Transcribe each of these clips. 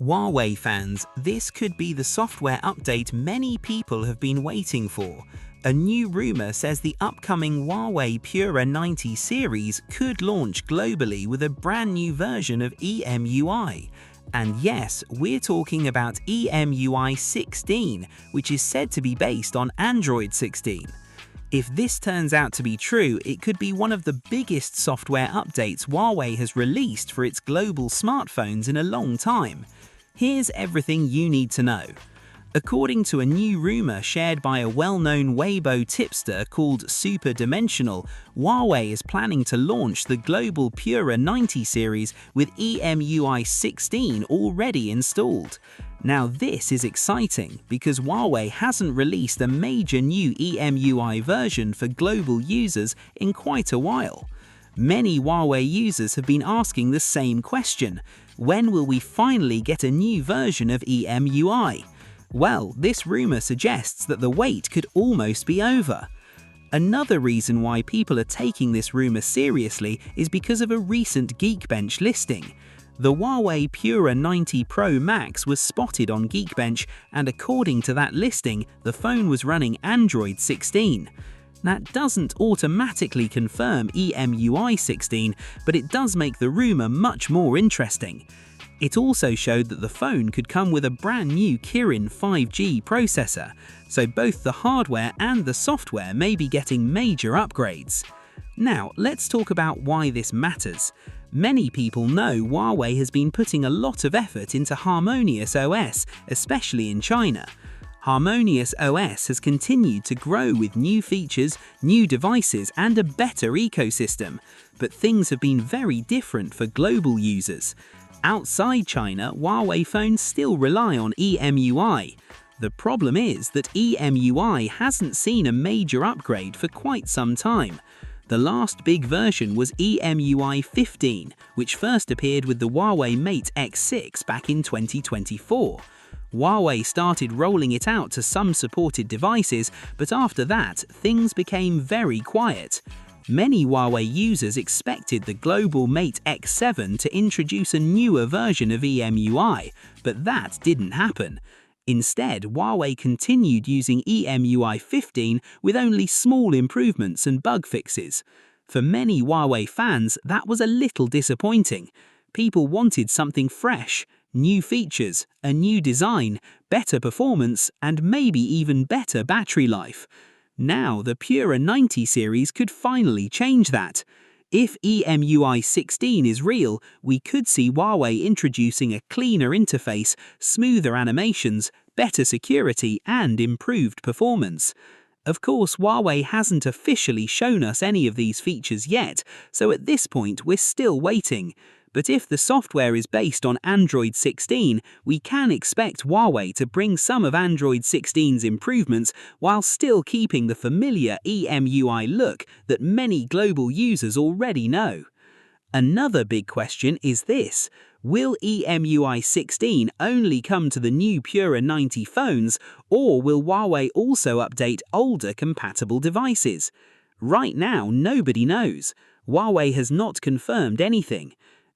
Huawei fans, this could be the software update many people have been waiting for. A new rumor says the upcoming Huawei Pura 90 series could launch globally with a brand new version of EMUI. And yes, we're talking about EMUI 16, which is said to be based on Android 16. If this turns out to be true, it could be one of the biggest software updates Huawei has released for its global smartphones in a long time. Here's everything you need to know. According to a new rumor shared by a well-known Weibo tipster called Super Dimensional, Huawei is planning to launch the global Pura 90 series with EMUI 16 already installed. Now this is exciting because Huawei hasn't released a major new EMUI version for global users in quite a while. Many Huawei users have been asking the same question: when will we finally get a new version of EMUI? Well, this rumor suggests that the wait could almost be over. Another reason why people are taking this rumor seriously is because of a recent Geekbench listing. The Huawei Pura 90 Pro Max was spotted on Geekbench, and according to that listing, the phone was running Android 16. That doesn't automatically confirm EMUI 16, but it does make the rumor much more interesting. It also showed that the phone could come with a brand new Kirin 5G processor, so both the hardware and the software may be getting major upgrades. Now, let's talk about why this matters. Many people know Huawei has been putting a lot of effort into HarmonyOS, especially in China. HarmonyOS has continued to grow with new features, new devices, and a better ecosystem, but things have been very different for global users. Outside China, Huawei phones still rely on EMUI. The problem is that EMUI hasn't seen a major upgrade for quite some time. The last big version was EMUI 15, which first appeared with the Huawei Mate X6 back in 2024. Huawei started rolling it out to some supported devices, but after that, things became very quiet. Many Huawei users expected the global Mate X7 to introduce a newer version of EMUI, but that didn't happen. Instead, Huawei continued using EMUI 15 with only small improvements and bug fixes. For many Huawei fans, that was a little disappointing. People wanted something fresh, new features, a new design, better performance, and maybe even better battery life. Now, the Pura 90 series could finally change that. If EMUI 16 is real, we could see Huawei introducing a cleaner interface, smoother animations, better security, and improved performance. Of course, Huawei hasn't officially shown us any of these features yet, so at this point we're still waiting. But if the software is based on Android 16, we can expect Huawei to bring some of Android 16's improvements while still keeping the familiar EMUI look that many global users already know. Another big question is this: will EMUI 16 only come to the new Pura 90 phones, or will Huawei also update older compatible devices? Right now, nobody knows. Huawei has not confirmed anything.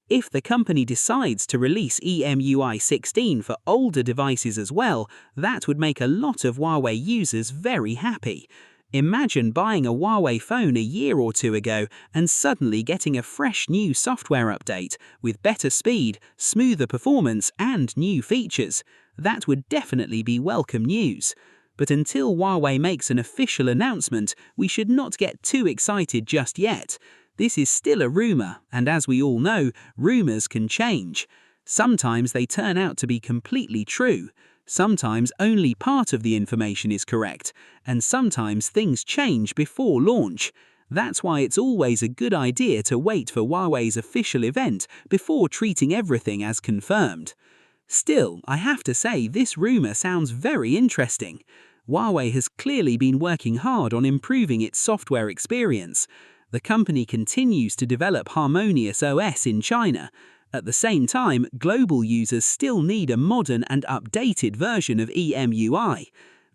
If the company decides to release EMUI 16 for older devices as well, that would make a lot of Huawei users very happy. Imagine buying a Huawei phone a year or two ago and suddenly getting a fresh new software update with better speed, smoother performance, and new features. That would definitely be welcome news. But until Huawei makes an official announcement, we should not get too excited just yet. This is still a rumor, and as we all know, rumors can change. Sometimes they turn out to be completely true. Sometimes only part of the information is correct, and sometimes things change before launch. That's why it's always a good idea to wait for Huawei's official event before treating everything as confirmed. Still, I have to say this rumor sounds very interesting. Huawei has clearly been working hard on improving its software experience. The company continues to develop HarmonyOS in China. At the same time, global users still need a modern and updated version of EMUI.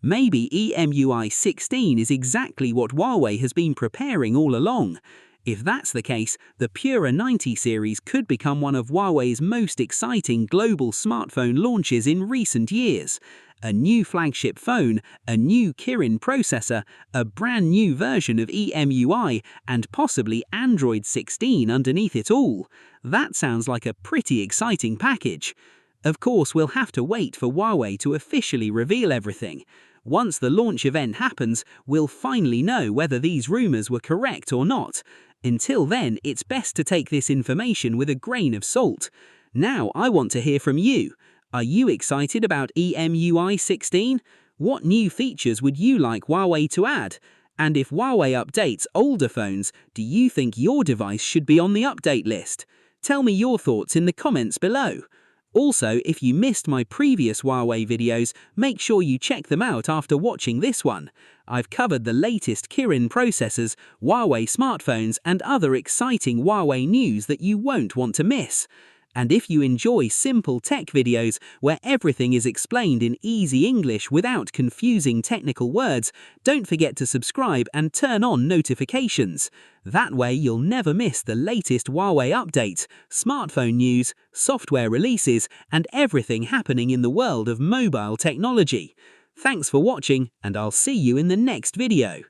Maybe EMUI 16 is exactly what Huawei has been preparing all along. If that's the case, the Pura 90 series could become one of Huawei's most exciting global smartphone launches in recent years. A new flagship phone, a new Kirin processor, a brand new version of EMUI, and possibly Android 16 underneath it all. That sounds like a pretty exciting package. Of course, we'll have to wait for Huawei to officially reveal everything. Once the launch event happens, we'll finally know whether these rumors were correct or not. Until then, it's best to take this information with a grain of salt. Now, I want to hear from you. Are you excited about EMUI 16? What new features would you like Huawei to add? And if Huawei updates older phones, do you think your device should be on the update list? Tell me your thoughts in the comments below. Also, if you missed my previous Huawei videos, make sure you check them out after watching this one. I've covered the latest Kirin processors, Huawei smartphones, and other exciting Huawei news that you won't want to miss. And if you enjoy simple tech videos where everything is explained in easy English without confusing technical words, don't forget to subscribe and turn on notifications. That way you'll never miss the latest Huawei updates, smartphone news, software releases, and everything happening in the world of mobile technology. Thanks for watching, and I'll see you in the next video.